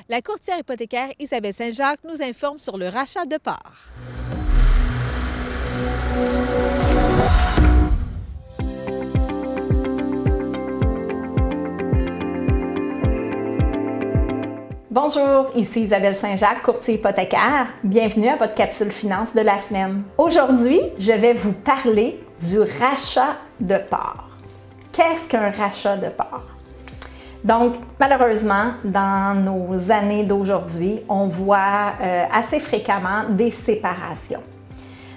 La courtière hypothécaire Isabelle Saint-Jacques nous informe sur le rachat de parts. Bonjour, ici Isabelle Saint-Jacques, courtier hypothécaire. Bienvenue à votre capsule finance de la semaine. Aujourd'hui, je vais vous parler du rachat de parts. Qu'est-ce qu'un rachat de parts? Donc, malheureusement, dans nos années d'aujourd'hui, on voit assez fréquemment des séparations.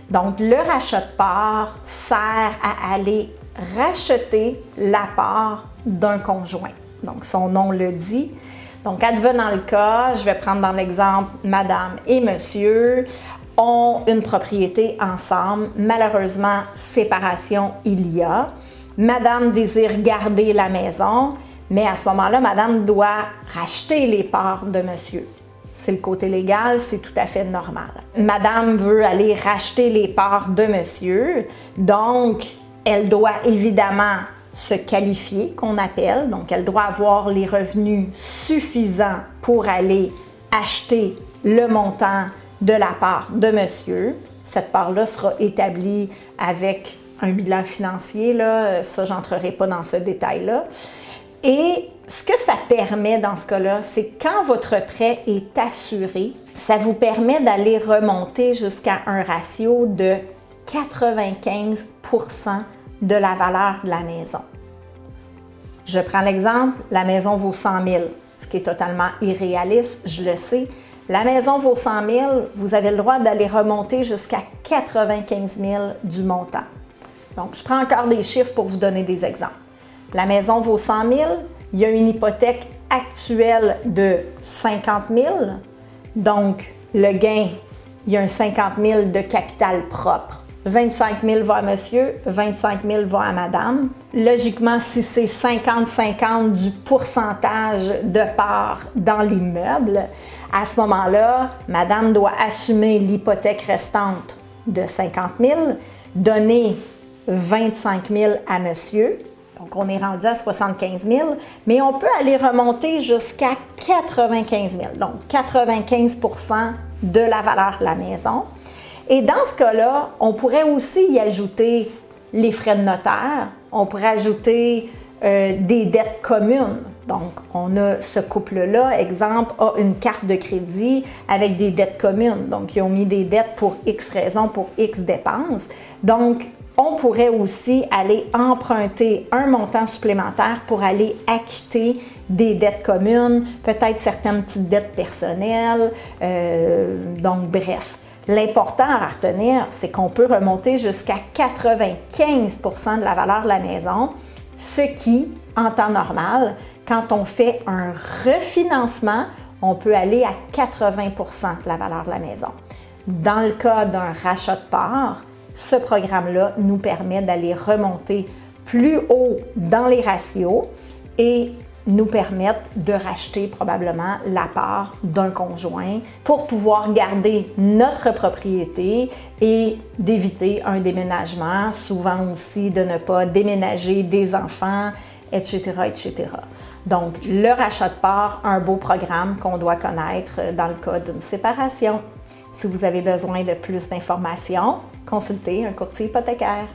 Donc, le rachat de parts sert à aller racheter la part d'un conjoint. Donc, son nom le dit. Donc, advenant le cas, je vais prendre dans l'exemple Madame et Monsieur ont une propriété ensemble. Malheureusement, séparation il y a. Madame désire garder la maison, mais à ce moment-là, Madame doit racheter les parts de Monsieur. C'est le côté légal, c'est tout à fait normal. Madame veut aller racheter les parts de Monsieur, donc elle doit évidemment se qualifier, qu'on appelle. Donc, elle doit avoir les revenus suffisants pour aller acheter le montant de la part de Monsieur. Cette part-là sera établie avec un bilan financier, là. Ça, je n'entrerai pas dans ce détail-là. Et ce que ça permet dans ce cas-là, c'est quand votre prêt est assuré, ça vous permet d'aller remonter jusqu'à un ratio de 95 % de la valeur de la maison. Je prends l'exemple, la maison vaut 100 000, ce qui est totalement irréaliste, je le sais. La maison vaut 100 000, vous avez le droit d'aller remonter jusqu'à 95 000 du montant. Donc, je prends encore des chiffres pour vous donner des exemples. La maison vaut 100 000, il y a une hypothèque actuelle de 50 000, donc le gain, il y a un 50 000 de capital propre. 25 000 va à monsieur, 25 000 va à madame. Logiquement, si c'est 50-50 du pourcentage de part dans l'immeuble, à ce moment-là, madame doit assumer l'hypothèque restante de 50 000, donner 25 000 à monsieur. Donc, on est rendu à 75 000, mais on peut aller remonter jusqu'à 95 000, donc 95 % de la valeur de la maison. Et dans ce cas-là, on pourrait aussi y ajouter les frais de notaire, on pourrait ajouter des dettes communes. Donc, on a ce couple-là, exemple, a une carte de crédit avec des dettes communes. Donc, ils ont mis des dettes pour X raisons, pour X dépenses. Donc, on pourrait aussi aller emprunter un montant supplémentaire pour aller acquitter des dettes communes, peut-être certaines petites dettes personnelles, donc bref. L'important à retenir, c'est qu'on peut remonter jusqu'à 95 % de la valeur de la maison, ce qui, en temps normal, quand on fait un refinancement, on peut aller à 80 % de la valeur de la maison. Dans le cas d'un rachat de parts, ce programme-là nous permet d'aller remonter plus haut dans les ratios et nous permettre de racheter probablement la part d'un conjoint pour pouvoir garder notre propriété et d'éviter un déménagement, souvent aussi de ne pas déménager des enfants, etc., etc. Donc, le rachat de parts, un beau programme qu'on doit connaître dans le cas d'une séparation. Si vous avez besoin de plus d'informations, consultez un courtier hypothécaire.